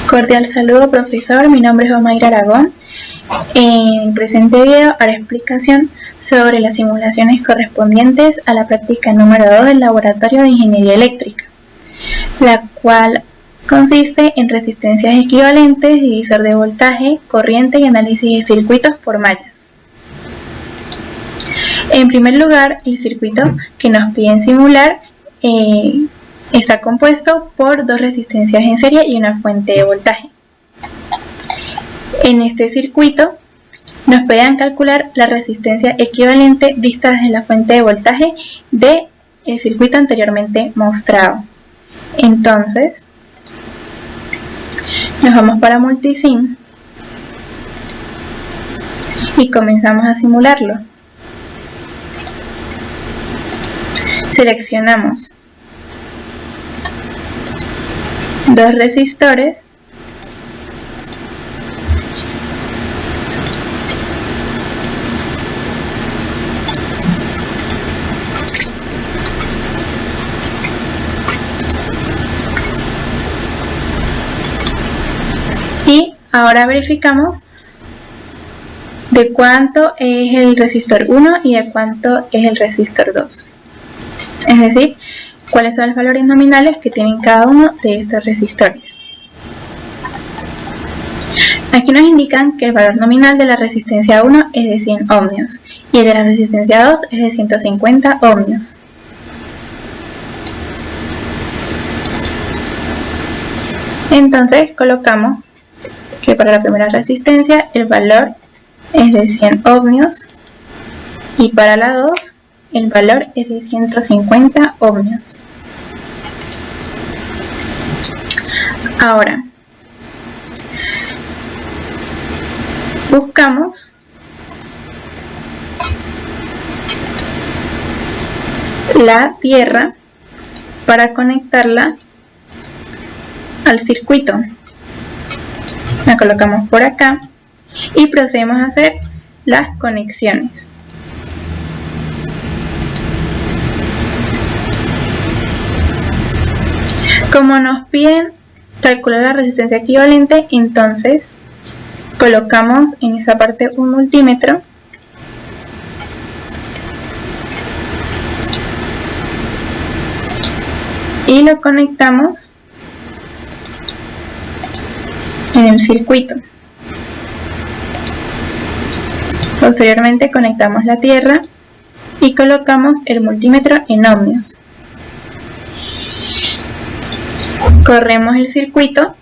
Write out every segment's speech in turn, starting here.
Cordial saludo, profesor. Mi nombre es Omaira Aragón. En el presente video haré explicación sobre las simulaciones correspondientes a la práctica número 2 del Laboratorio de Ingeniería Eléctrica, la cual consiste en resistencias equivalentes, divisor de voltaje, corriente y análisis de circuitos por mallas. En primer lugar, el circuito que nos piden simular está compuesto por dos resistencias en serie y una fuente de voltaje. En este circuito nos pueden calcular la resistencia equivalente vista desde la fuente de voltaje del circuito anteriormente mostrado. Entonces, nos vamos para Multisim y comenzamos a simularlo. Seleccionamos dos resistores y ahora verificamos de cuánto es el resistor 1 y de cuánto es el resistor 2. Es decir, cuáles son los valores nominales que tienen cada uno de estos resistores. Aquí nos indican que el valor nominal de la resistencia 1 es de 100 ohmios y el de la resistencia 2 es de 150 ohmios. Entonces colocamos que para la primera resistencia el valor es de 100 ohmios y para la 2 el valor es de 150 ohmios. Ahora, buscamos la tierra para conectarla al circuito. La colocamos por acá y procedemos a hacer las conexiones. Como nos piden calcular la resistencia equivalente, entonces colocamos en esa parte un multímetro y lo conectamos en el circuito. Posteriormente conectamos la tierra y colocamos el multímetro en ohmios. Corremos el circuito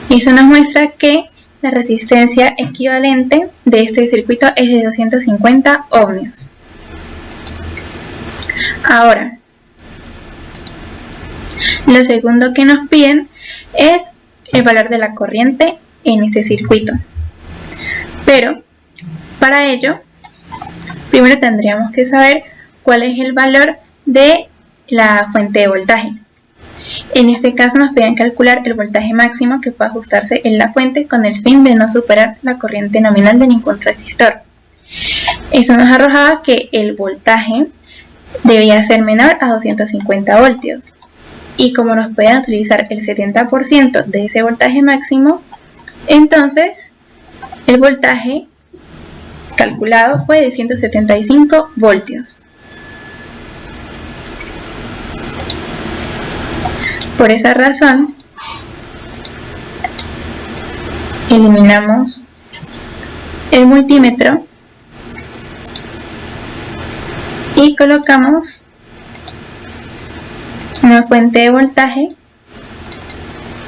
y eso nos muestra que la resistencia equivalente de este circuito es de 250 ohmios. Ahora, lo segundo que nos piden es el valor de la corriente en ese circuito. Pero para ello, primero tendríamos que saber cuál es el valor de la fuente de voltaje. En este caso nos piden calcular el voltaje máximo que puede ajustarse en la fuente con el fin de no superar la corriente nominal de ningún resistor. Eso nos arrojaba que el voltaje debía ser menor a 250 voltios. Y como nos podían utilizar el 70% de ese voltaje máximo, entonces el voltaje calculado fue de 175 voltios. Por esa razón, eliminamos el multímetro y colocamos una fuente de voltaje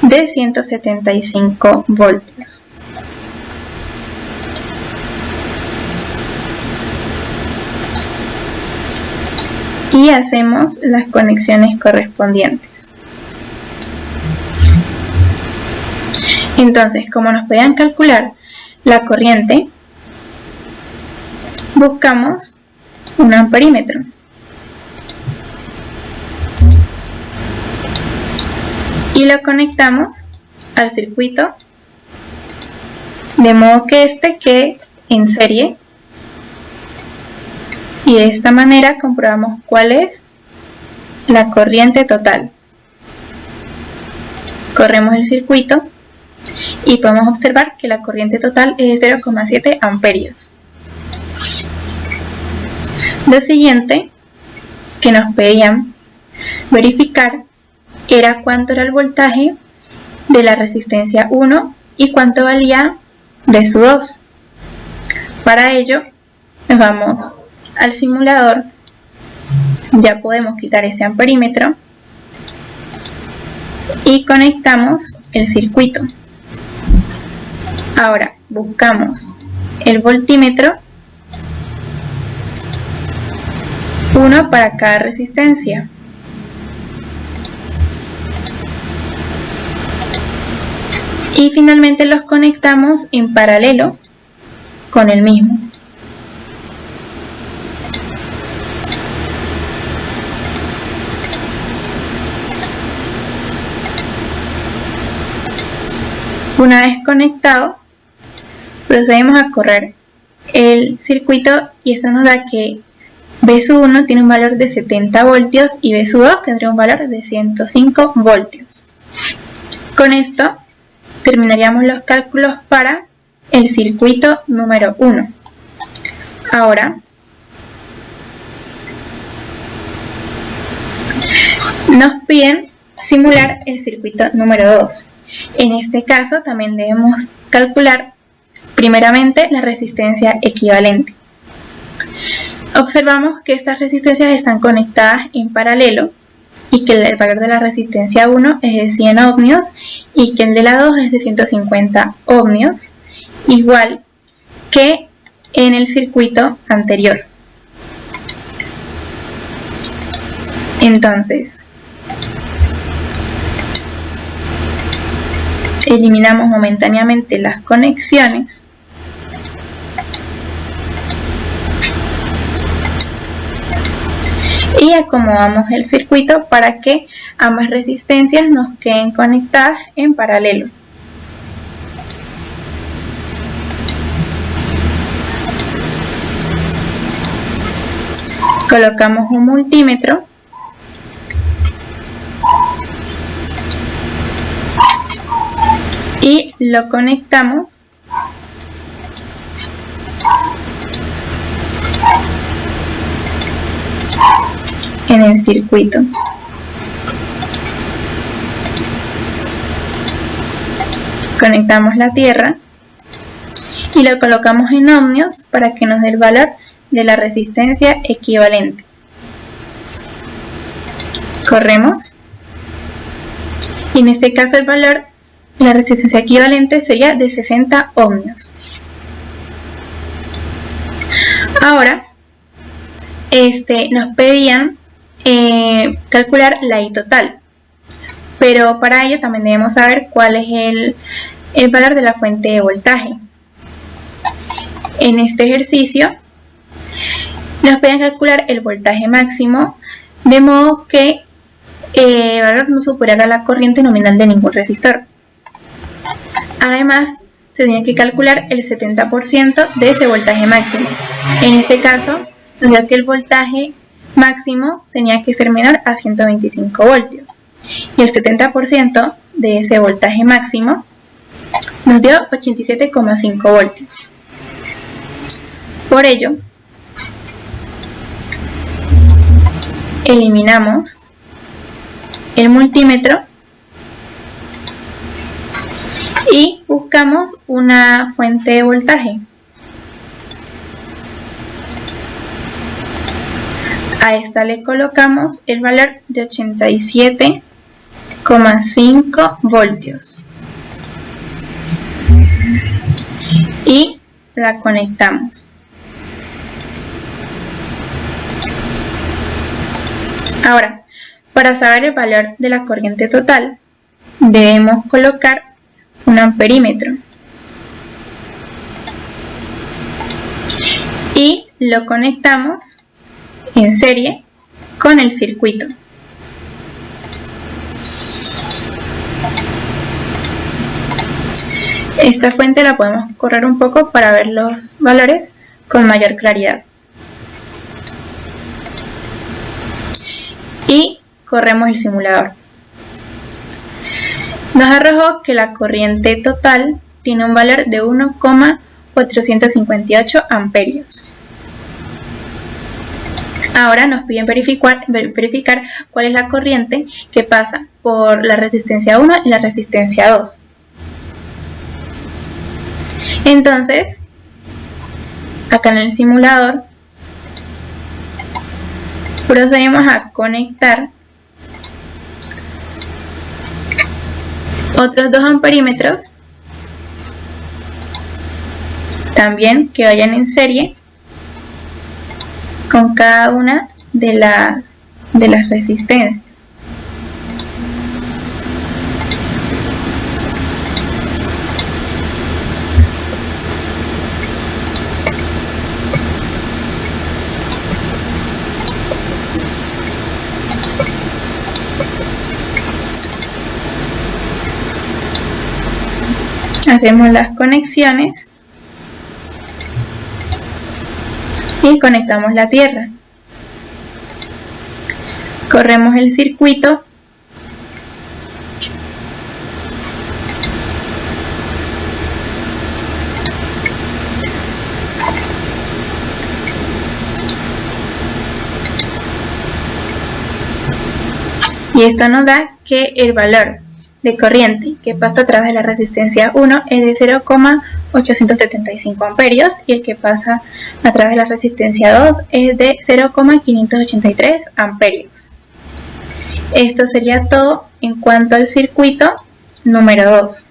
de 175 voltios. Y hacemos las conexiones correspondientes. Entonces, como nos podían calcular la corriente, buscamos un amperímetro. Y lo conectamos al circuito de modo que este quede en serie y de esta manera comprobamos cuál es la corriente total. Corremos el circuito y podemos observar que la corriente total es de 0,7 amperios. Lo siguiente que nos pedían verificar era cuánto era el voltaje de la resistencia 1 y cuánto valía de su 2. Para ello nos vamos al simulador, ya podemos quitar este amperímetro y conectamos el circuito. Ahora buscamos el voltímetro, uno para cada resistencia. Y finalmente los conectamos en paralelo con el mismo. Una vez conectado, procedemos a correr el circuito y esto nos da que V1 tiene un valor de 70 voltios y V2 tendría un valor de 105 voltios. Con esto terminaríamos los cálculos para el circuito número 1. Ahora nos piden simular el circuito número 2. En este caso también debemos calcular primeramente la resistencia equivalente. Observamos que estas resistencias están conectadas en paralelo y que el valor de la resistencia 1 es de 100 ohmios y que el de la 2 es de 150 ohmios, igual que en el circuito anterior. Entonces, eliminamos momentáneamente las conexiones y acomodamos el circuito para que ambas resistencias nos queden conectadas en paralelo. Colocamos un multímetro y lo conectamos en el circuito. Conectamos la tierra y lo colocamos en ohmios para que nos dé el valor de la resistencia equivalente. Corremos y en este caso el valor de la resistencia equivalente sería de 60 ohmios. Ahora nos pedían calcular la I total, pero para ello también debemos saber cuál es el valor de la fuente de voltaje. En este ejercicio nos piden calcular el voltaje máximo de modo que el valor no superara la corriente nominal de ningún resistor. Además, se tiene que calcular el 70% de ese voltaje máximo. En este caso, nos dio que el voltaje máximo tenía que ser menor a 125 voltios. Y el 70% de ese voltaje máximo nos dio 87,5 voltios. Por ello, eliminamos el multímetro y buscamos una fuente de voltaje. A esta le colocamos el valor de 87,5 voltios y la conectamos. Ahora, para saber el valor de la corriente total, debemos colocar un amperímetro y lo conectamos en serie con el circuito. Esta fuente la podemos correr un poco para ver los valores con mayor claridad. Y corremos el simulador. nos arrojó que la corriente total tiene un valor de 1,458 amperios. Ahora nos piden verificar cuál es la corriente que pasa por la resistencia 1 y la resistencia 2. Entonces, acá en el simulador, procedemos a conectar otros 2 amperímetros, también que vayan en serie con cada una de las resistencias. Hacemos las conexiones y conectamos la tierra. Corremos el circuito y esto nos da que el valor de corriente que pasa a través de la resistencia 1 es de 0,875 amperios y el que pasa a través de la resistencia 2 es de 0,583 amperios. Esto sería todo en cuanto al circuito número 2.